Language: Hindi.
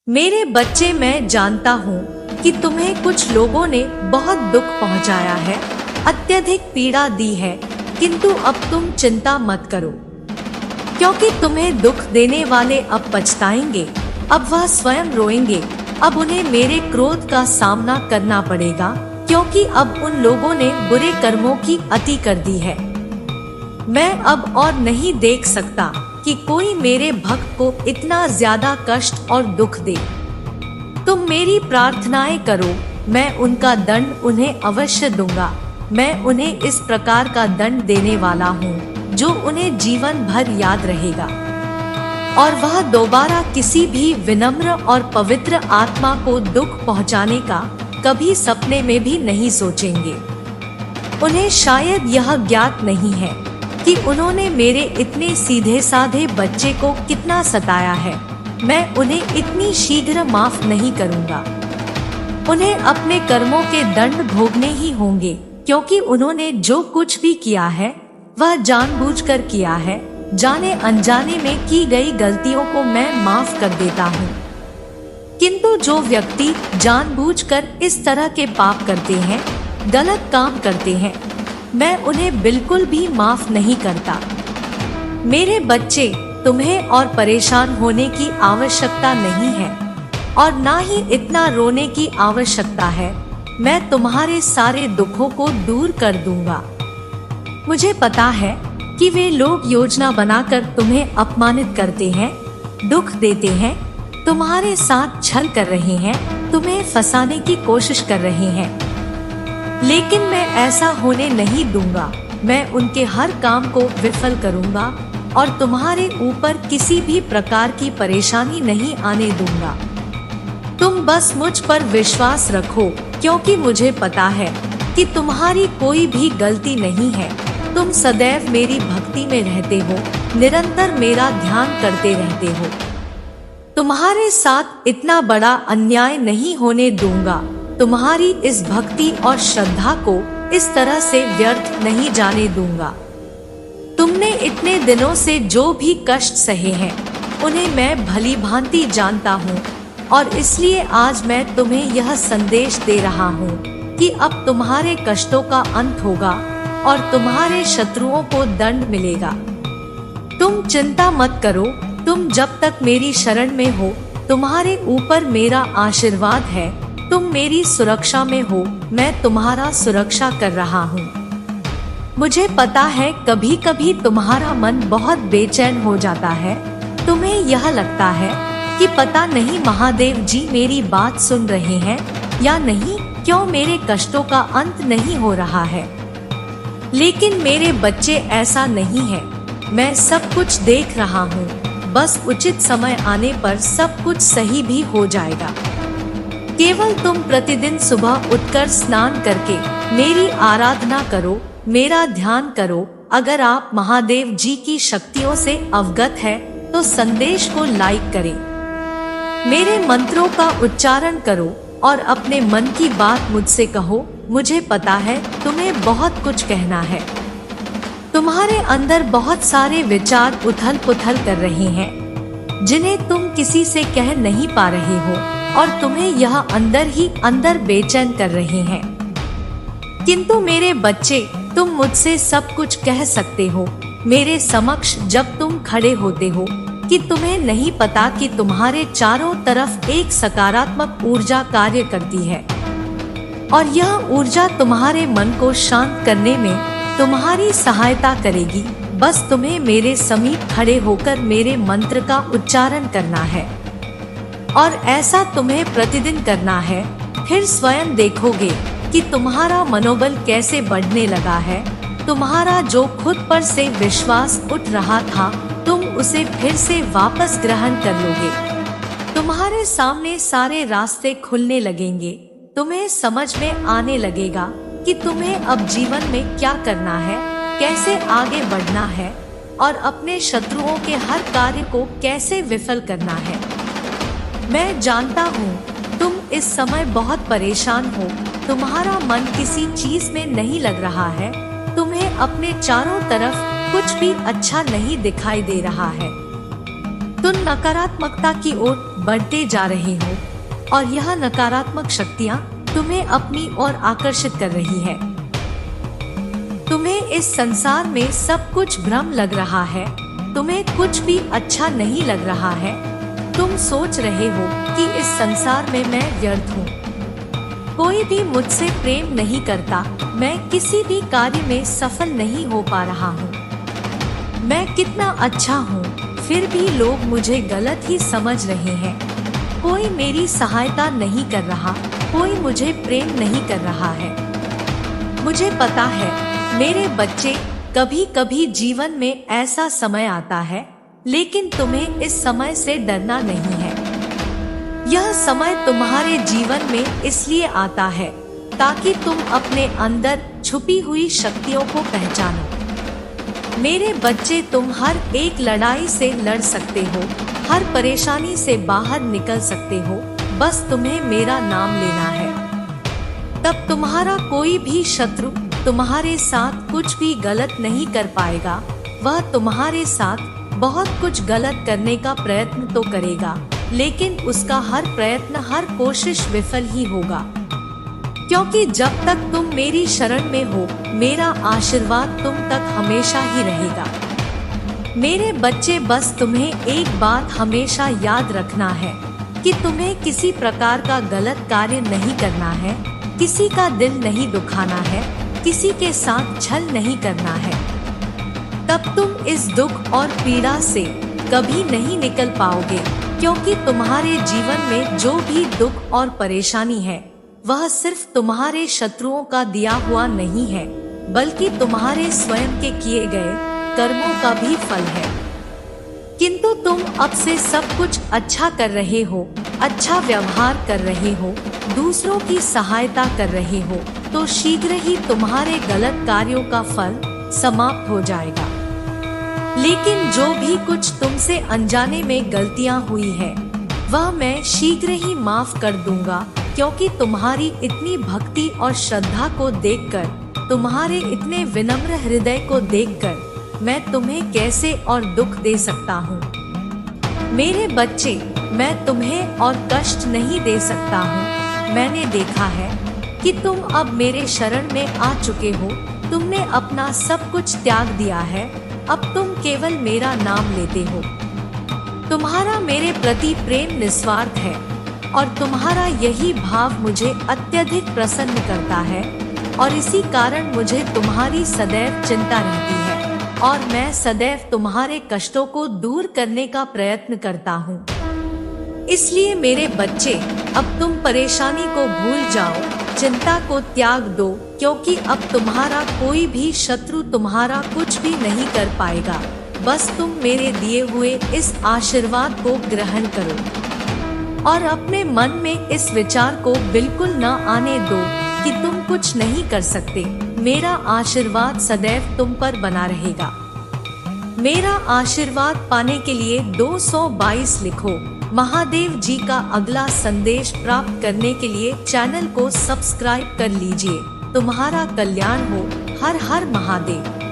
मेरे बच्चे, मैं जानता हूँ कि तुम्हें कुछ लोगों ने बहुत दुख पहुँचाया है, अत्यधिक पीड़ा दी है, किंतु अब तुम चिंता मत करो, क्योंकि तुम्हें दुख देने वाले अब पछताएंगे, अब वह स्वयं रोएंगे, अब उन्हें मेरे क्रोध का सामना करना पड़ेगा, क्योंकि अब उन लोगों ने बुरे कर्मों की अति कर दी है। मैं अब और नहीं देख सकता कि कोई मेरे भक्त को इतना ज्यादा कष्ट और दुख दे। तुम मेरी प्रार्थनाएं करो, मैं उनका दंड उन्हें अवश्य दूंगा। मैं उन्हें इस प्रकार का दंड देने वाला हूँ जो उन्हें जीवन भर याद रहेगा, और वह दोबारा किसी भी विनम्र और पवित्र आत्मा को दुख पहुँचाने का कभी सपने में भी नहीं सोचेंगे। उन्हें शायद यह ज्ञात नहीं है कि उन्होंने मेरे इतने सीधे साधे बच्चे को कितना सताया है। मैं उन्हें इतनी शीघ्र माफ नहीं करूंगा। उन्हें अपने कर्मों के दंड भोगने ही होंगे, क्योंकि उन्होंने जो कुछ भी किया है वह जानबूझकर किया है। जाने अनजाने में की गई गलतियों को मैं माफ कर देता हूँ, किंतु जो व्यक्ति जानबूझकर इस तरह के पाप करते हैं, गलत काम करते हैं, मैं उन्हें बिल्कुल भी माफ नहीं करता। मेरे बच्चे, तुम्हें और परेशान होने की आवश्यकता नहीं है, और ना ही इतना रोने की आवश्यकता है। मैं तुम्हारे सारे दुखों को दूर कर दूंगा। मुझे पता है कि वे लोग योजना बनाकर तुम्हें अपमानित करते हैं, दुख देते हैं, तुम्हारे साथ छल कर रहे हैं, तुम्हें फंसाने की कोशिश कर रहे हैं, लेकिन मैं ऐसा होने नहीं दूंगा। मैं उनके हर काम को विफल करूंगा और तुम्हारे ऊपर किसी भी प्रकार की परेशानी नहीं आने दूंगा। तुम बस मुझ पर विश्वास रखो, क्योंकि मुझे पता है कि तुम्हारी कोई भी गलती नहीं है। तुम सदैव मेरी भक्ति में रहते हो, निरंतर मेरा ध्यान करते रहते हो। तुम्हारे साथ इतना बड़ा अन्याय नहीं होने दूंगा। तुम्हारी इस भक्ति और श्रद्धा को इस तरह से व्यर्थ नहीं जाने दूंगा। तुमने इतने दिनों से जो भी कष्ट सहे हैं, उन्हें मैं भली भांति जानता हूँ, और इसलिए आज मैं तुम्हें यह संदेश दे रहा हूँ कि अब तुम्हारे कष्टों का अंत होगा और तुम्हारे शत्रुओं को दंड मिलेगा। तुम चिंता मत करो। तुम जब तक मेरी शरण में हो, तुम्हारे ऊपर मेरा आशीर्वाद है। तुम मेरी सुरक्षा में हो, मैं तुम्हारा सुरक्षा कर रहा हूँ। मुझे पता है कभी कभी तुम्हारा मन बहुत बेचैन हो जाता है। तुम्हें यह लगता है कि पता नहीं महादेव जी मेरी बात सुन रहे हैं या नहीं, क्यों मेरे कष्टों का अंत नहीं हो रहा है। लेकिन मेरे बच्चे, ऐसा नहीं है। मैं सब कुछ देख रहा हूँ। बस उचित समय आने पर सब कुछ सही भी हो जाएगा। केवल तुम प्रतिदिन सुबह उठकर स्नान करके मेरी आराधना करो, मेरा ध्यान करो। अगर आप महादेव जी की शक्तियों से अवगत है तो संदेश को लाइक करें, मेरे मंत्रों का उच्चारण करो और अपने मन की बात मुझसे कहो। मुझे पता है तुम्हें बहुत कुछ कहना है। तुम्हारे अंदर बहुत सारे विचार उथल पुथल कर रहे हैं, जिन्हें तुम किसी से कह नहीं पा रहे हो, और तुम्हें यह अंदर ही अंदर बेचैन कर रहे हैं। किंतु मेरे बच्चे, तुम मुझसे सब कुछ कह सकते हो मेरे समक्ष जब तुम खड़े होते हो, कि तुम्हें नहीं पता कि तुम्हारे चारों तरफ एक सकारात्मक ऊर्जा कार्य करती है, और यह ऊर्जा तुम्हारे मन को शांत करने में तुम्हारी सहायता करेगी। बस तुम्हें मेरे समीप खड़े होकर मेरे मंत्र का उच्चारण करना है, और ऐसा तुम्हें प्रतिदिन करना है। फिर स्वयं देखोगे कि तुम्हारा मनोबल कैसे बढ़ने लगा है। तुम्हारा जो खुद पर से विश्वास उठ रहा था, तुम उसे फिर से वापस ग्रहण कर लोगे। तुम्हारे सामने सारे रास्ते खुलने लगेंगे। तुम्हें समझ में आने लगेगा कि तुम्हें अब जीवन में क्या करना है, कैसे आगे बढ़ना है, और अपने शत्रुओं के हर कार्य को कैसे विफल करना है। मैं जानता हूँ तुम इस समय बहुत परेशान हो। तुम्हारा मन किसी चीज में नहीं लग रहा है। तुम्हें अपने चारों तरफ कुछ भी अच्छा नहीं दिखाई दे रहा है। तुम नकारात्मकता की ओर बढ़ते जा रहे हो और यह नकारात्मक शक्तियाँ तुम्हें अपनी ओर आकर्षित कर रही है। तुम्हें इस संसार में सब कुछ भ्रम लग रहा है, तुम्हें कुछ भी अच्छा नहीं लग रहा है। तुम सोच रहे हो कि इस संसार में मैं व्यर्थ हूँ, कोई भी मुझसे प्रेम नहीं करता, मैं किसी भी कार्य में सफल नहीं हो पा रहा हूँ। मैं कितना अच्छा हूँ, फिर भी लोग मुझे गलत ही समझ रहे हैं। कोई मेरी सहायता नहीं कर रहा, कोई मुझे प्रेम नहीं कर रहा है। मुझे पता है मेरे बच्चे, कभी कभी जीवन में ऐसा समय आता है, लेकिन तुम्हें इस समय से डरना नहीं है। यह समय तुम्हारे जीवन में इसलिए आता है ताकि तुम अपने अंदर छुपी हुई शक्तियों को पहचानो। मेरे बच्चे, तुम हर एक लड़ाई से लड़ सकते हो, हर परेशानी से बाहर निकल सकते हो, बस तुम्हें मेरा नाम लेना है। तब तुम्हारा कोई भी शत्रु तुम्हारे साथ कुछ भी गलत नहीं कर पाएगा। वह तुम्हारे साथ बहुत कुछ गलत करने का प्रयत्न तो करेगा, लेकिन उसका हर प्रयत्न, हर कोशिश विफल ही होगा, क्योंकि जब तक तुम मेरी शरण में हो, मेरा आशीर्वाद तुम तक हमेशा ही रहेगा। मेरे बच्चे, बस तुम्हें एक बात हमेशा याद रखना है कि तुम्हें किसी प्रकार का गलत कार्य नहीं करना है, किसी का दिल नहीं दुखाना है, किसी के साथ छल नहीं करना है। तब तुम इस दुख और पीड़ा से कभी नहीं निकल पाओगे, क्योंकि तुम्हारे जीवन में जो भी दुख और परेशानी है, वह सिर्फ तुम्हारे शत्रुओं का दिया हुआ नहीं है, बल्कि तुम्हारे स्वयं के किए गए कर्मों का भी फल है। किंतु तुम अब से सब कुछ अच्छा कर रहे हो, अच्छा व्यवहार कर रहे हो, दूसरों की सहायता कर रहे हो, तो शीघ्र ही तुम्हारे गलत कार्यों का फल समाप्त हो जाएगा। लेकिन जो भी कुछ तुमसे अनजाने में गलतियां हुई है, वह मैं शीघ्र ही माफ कर दूंगा, क्योंकि तुम्हारी इतनी भक्ति और श्रद्धा को देखकर, तुम्हारे इतने विनम्र हृदय को देखकर मैं तुम्हें कैसे और दुख दे सकता हूँ। मेरे बच्चे, मैं तुम्हें और कष्ट नहीं दे सकता हूँ। मैंने देखा है कि तुम अब मेरे शरण में आ चुके हो, तुमने अपना सब कुछ त्याग दिया है, अब तुम केवल मेरा नाम लेते हो। तुम्हारा मेरे प्रति प्रेम निस्वार्थ है और तुम्हारा यही भाव मुझे अत्यधिक प्रसन्न करता है, और इसी कारण मुझे तुम्हारी सदैव चिंता रहती है और मैं सदैव तुम्हारे कष्टों को दूर करने का प्रयत्न करता हूँ। इसलिए मेरे बच्चे, अब तुम परेशानी को भूल जाओ, चिंता को त्याग दो, क्योंकि अब तुम्हारा कोई भी शत्रु तुम्हारा कुछ भी नहीं कर पाएगा। बस तुम मेरे दिए हुए इस आशीर्वाद को ग्रहण करो और अपने मन में इस विचार को बिल्कुल न आने दो कि तुम कुछ नहीं कर सकते। मेरा आशीर्वाद सदैव तुम पर बना रहेगा। मेरा आशीर्वाद पाने के लिए 222 लिखो। महादेव जी का अगला संदेश प्राप्त करने के लिए चैनल को सब्सक्राइब कर लीजिए। तुम्हारा कल्याण हो। हर हर महादेव।